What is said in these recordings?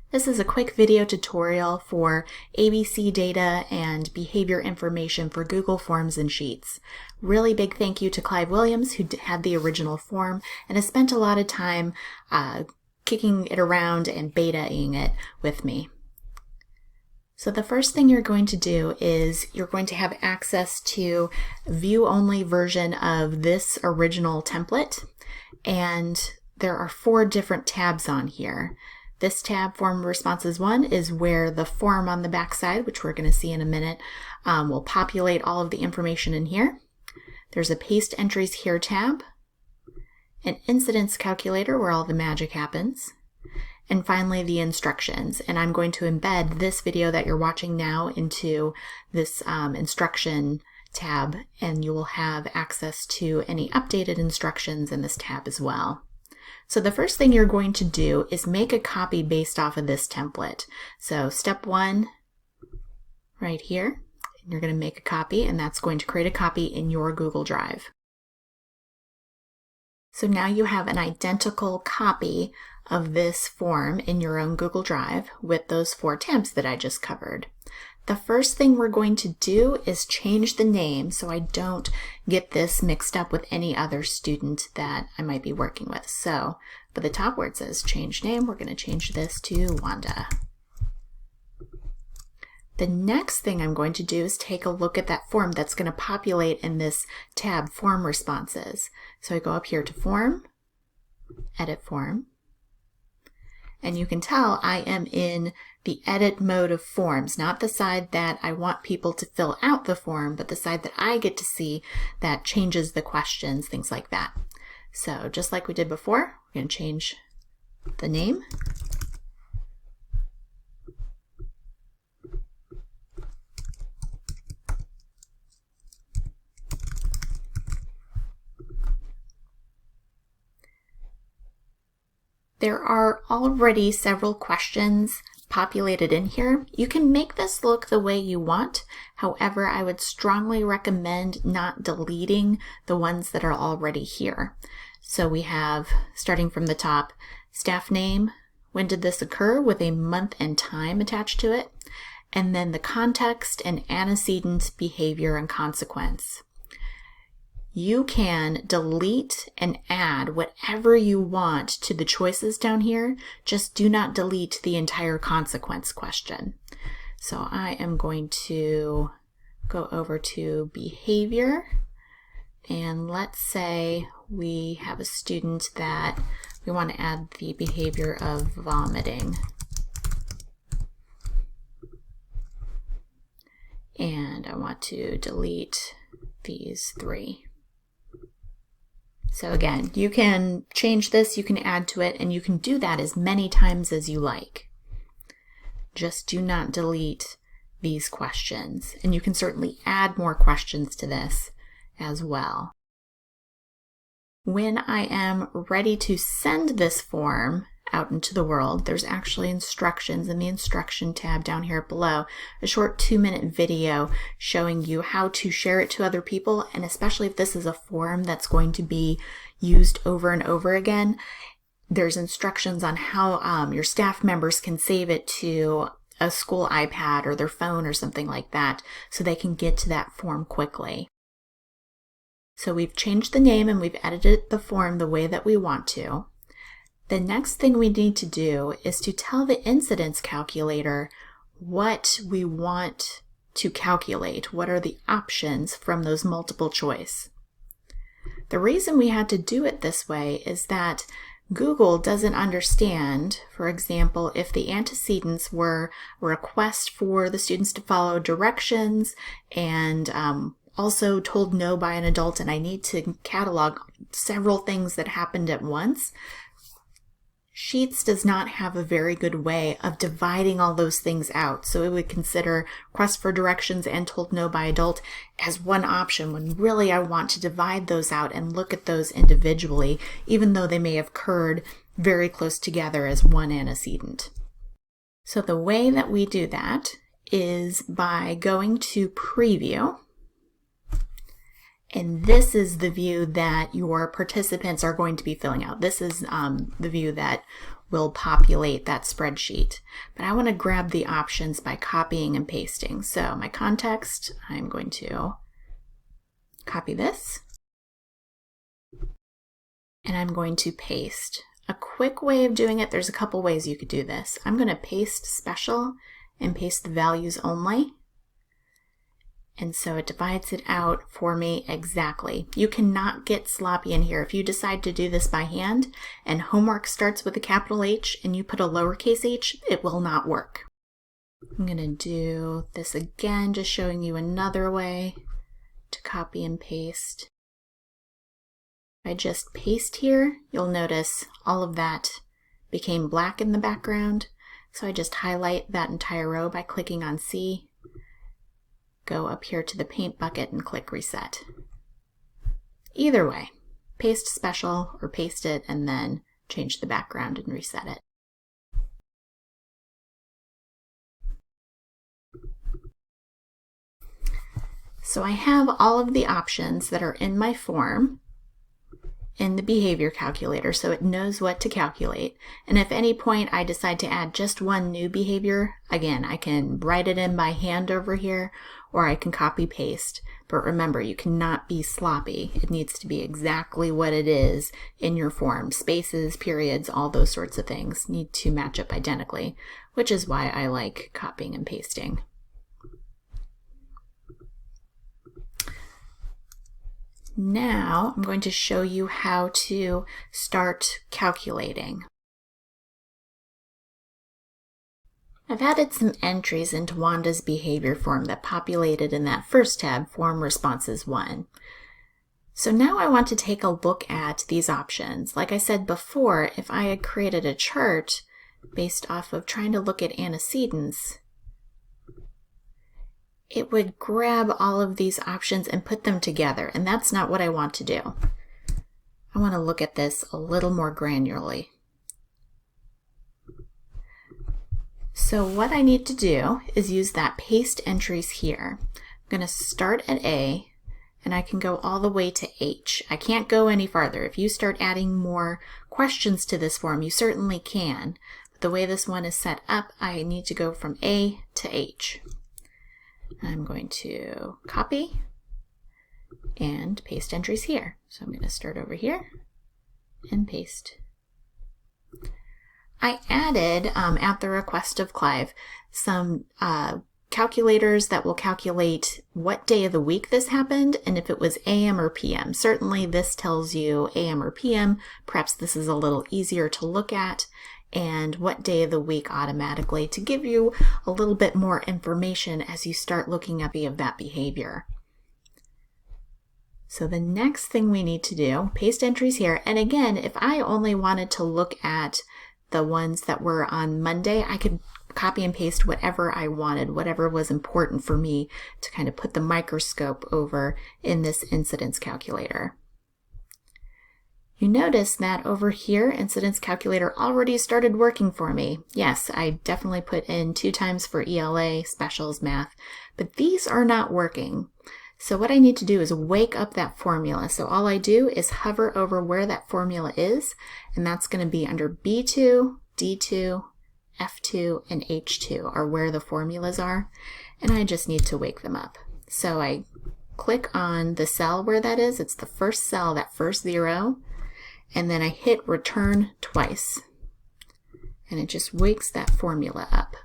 This is a quick video tutorial for ABC data and behavior information for Google Forms and Sheets. Really big thank you to Clive Williams, who had the original form and has spent a lot of time kicking it around and betaing it with me. So the first thing you're going to do is you're going to have access to view-only version of this original template, and there are 4 different tabs on here. This tab, Form Responses 1, is where the form on the back side, which we're going to see in a minute, will populate all of the information in here. There's a Paste Entries Here tab, an Incidence Calculator where all the magic happens, and finally the instructions. And I'm going to embed this video that you're watching now into this instruction tab, and you will have access to any updated instructions in this tab as well. So the first thing you're going to do is make a copy based off of this template. So step 1, right here, you're going to make a copy, and that's going to create a copy in your Google Drive. So now you have an identical copy of this form in your own Google Drive with those 4 tabs that I just covered. The first thing we're going to do is change the name so I don't get this mixed up with any other student that I might be working with. So for the top where it says change name, we're going to change this to Wanda. The next thing I'm going to do is take a look at that form that's going to populate in this tab, Form Responses. So I go up here to Form, Edit Form, and you can tell I am in the edit mode of forms, not the side that I want people to fill out the form, but the side that I get to see that changes the questions, things like that. So just like we did before, we're going to change the name. There are already several questions populated in here. You can make this look the way you want. However, I would strongly recommend not deleting the ones that are already here. So we have, starting from the top, staff name, when did this occur, with a month and time attached to it, and then the context and antecedent, behavior, and consequence. You can delete and add whatever you want to the choices down here. Just do not delete the entire consequence question. So I am going to go over to behavior, and let's say we have a student that we want to add the behavior of vomiting. And I want to delete these 3. So again, you can change this, you can add to it, and you can do that as many times as you like. Just do not delete these questions. And you can certainly add more questions to this as well. When I am ready to send this form out into the world, there's actually instructions in the instruction tab down here below, a short 2-minute video showing you how to share it to other people, and especially if this is a form that's going to be used over and over again, there's instructions on how your staff members can save it to a school iPad or their phone or something like that so they can get to that form quickly. So we've changed the name and we've edited the form the way that we want to. The next thing we need to do is to tell the incidence calculator what we want to calculate. What are the options from those multiple choice? The reason we had to do it this way is that Google doesn't understand, for example, if the antecedents were a request for the students to follow directions and also told no by an adult, and I need to catalog several things that happened at once. Sheets does not have a very good way of dividing all those things out. So it would consider request for directions and told no by adult as one option, when really I want to divide those out and look at those individually, even though they may have occurred very close together as one antecedent. So the way that we do that is by going to Preview. And this is the view that your participants are going to be filling out. This is the view that will populate that spreadsheet. But I want to grab the options by copying and pasting. So my context, I'm going to copy this, and I'm going to paste. A quick way of doing it, there's a couple ways you could do this. I'm going to paste special and paste the values only. And so it divides it out for me exactly. You cannot get sloppy in here. If you decide to do this by hand and homework starts with a capital H and you put a lowercase h, it will not work. I'm going to do this again, just showing you another way to copy and paste. If I just paste here, you'll notice all of that became black in the background. So I just highlight that entire row by clicking on C. Go up here to the paint bucket and click reset. Either way, paste special or paste it and then change the background and reset it. So I have all of the options that are in my form in the behavior calculator, so it knows what to calculate. And if at any point I decide to add just one new behavior, again, I can write it in by hand over here, or I can copy paste. But remember, you cannot be sloppy. It needs to be exactly what it is in your form. Spaces, periods, all those sorts of things need to match up identically, which is why I like copying and pasting. Now I'm going to show you how to start calculating. I've added some entries into Wanda's behavior form that populated in that first tab, Form Responses 1. So now I want to take a look at these options. Like I said before, if I had created a chart based off of trying to look at antecedents, it would grab all of these options and put them together, and that's not what I want to do. I want to look at this a little more granularly. So what I need to do is use that paste entries here. I'm going to start at A, and I can go all the way to H. I can't go any farther. If you start adding more questions to this form, you certainly can. But the way this one is set up, I need to go from A to H. I'm going to copy and paste entries here. So I'm going to start over here and paste. I added, at the request of Clive, some calculators that will calculate what day of the week this happened and if it was AM or PM. Certainly this tells you AM or PM. Perhaps this is a little easier to look at, and what day of the week automatically to give you a little bit more information as you start looking at that behavior. So the next thing we need to do, paste entries here. And again, if I only wanted to look at the ones that were on Monday, I could copy and paste whatever I wanted, whatever was important for me to kind of put the microscope over in this incidence calculator. You notice that over here, incidence calculator already started working for me. Yes, I definitely put in 2 times for ELA, specials, math, but these are not working. So what I need to do is wake up that formula. So all I do is hover over where that formula is, and that's going to be under B2, D2, F2, and H2 are where the formulas are, and I just need to wake them up. So I click on the cell where that is. It's the first cell, that first 0, and then I hit return twice, and it just wakes that formula up.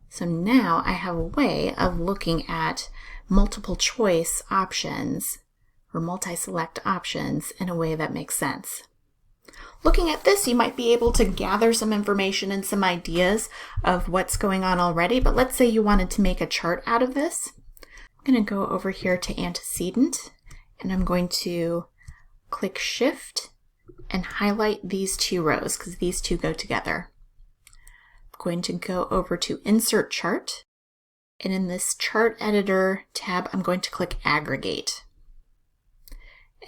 So now I have a way of looking at multiple choice options or multi-select options in a way that makes sense. Looking at this, you might be able to gather some information and some ideas of what's going on already, but let's say you wanted to make a chart out of this. I'm going to go over here to Antecedent, and I'm going to click Shift and highlight these 2 rows because these 2 go together. I'm going to go over to Insert Chart, and in this Chart Editor tab, I'm going to click Aggregate.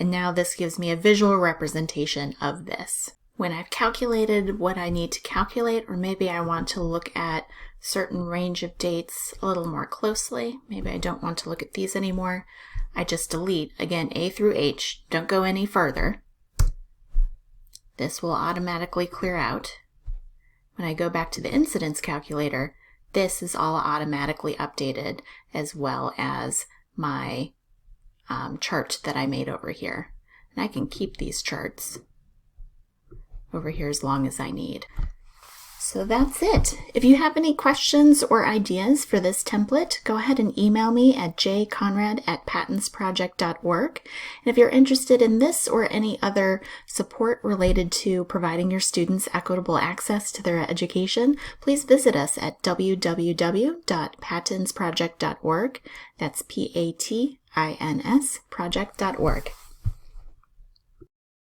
And now this gives me a visual representation of this. When I've calculated what I need to calculate, or maybe I want to look at certain range of dates a little more closely, maybe I don't want to look at these anymore, I just delete, again, A through H, don't go any further. this will automatically clear out. When I go back to the incidence calculator, this is all automatically updated, as well as my chart that I made over here. And I can keep these charts over here as long as I need. So that's it. If you have any questions or ideas for this template, go ahead and email me at jconrad@patentsproject.org. And if you're interested in this or any other support related to providing your students equitable access to their education, please visit us at www.patentsproject.org. That's PATINS project.org.